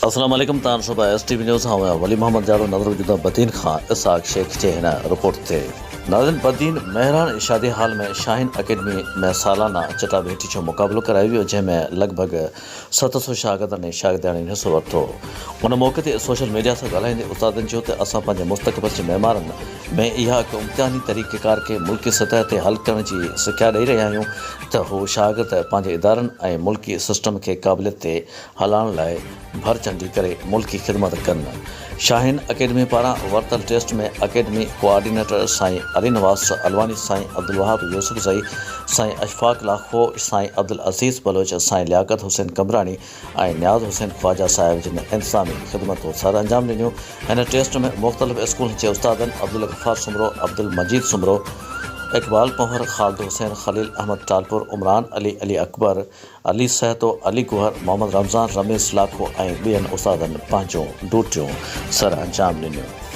अस्सलाम वालेकुम तान शुबा STV न्यूज़ हाँ वली मोहम्मद जाड़ो नजर जुदा बदीन खान इसाक शेख जे हिन रिपोर्ट थे नाज़रीन बदीन मेहरान शादी हाल में शाहीन अकेडमी में सालाना चटाभेटी जो मुकाबलो करायो वियो जंहिंमें लॻभॻि 700 शागिर्दनि ऐं शागिर्दियाणियुनि हिसो वरितो। उन मौक़े ते सोशल मीडिया सां ॻाल्हाईंदे उस्तादनि चयो त असां पंहिंजे मुस्तक़बिल जे महिमारनि में इहा हिकु इम्तिहानी तरीक़ेकार खे मुल्की सतह ते हल करण जी सिख्या ॾेई रहिया आहियूं त हू शागिर्द पंहिंजे इदारनि ऐं मुल्की सिस्टम खे क़ाबिलियत ते हलाइण लाइ भरचंडी करे मुल्की ख़िदमत कनि। शाहीन अकेडमी पारां वरितल टेस्ट में अकेडमी कोआर्डिनेटर साईं अली नवाज़ अलवानी, साईं अब्दुल वहाब यूसुफ़ज़ई, साईं अशफाक लाखो, साईं अब्दुल अज़ीज़ बलोच, साईं लियाकत हुसैन कमरानी ऐं नियाज़ हुसैन ख्वाजा साहिब जिन इंतज़ामी ख़िदमतूं सर अंजाम ॾिनियूं। हिन टेस्ट में मुख़्तलिफ़ स्कूलनि जे उस्तादनि अब्दुल गफ़ार सुमरो, अब्दुल मजीद सुमरो, इकबाल पंवर, ख़ालिद हुसैन, खलील अहमद टालपुर, उमरान अली, अली अकबर, अली सहतो, अली गुहर, मोहम्मद रमज़ान, रमेश लाखो ऐं ॿियनि उस्तादनि पंहिंजूं ड्यूटियूं सर अंजाम ॾिनियूं।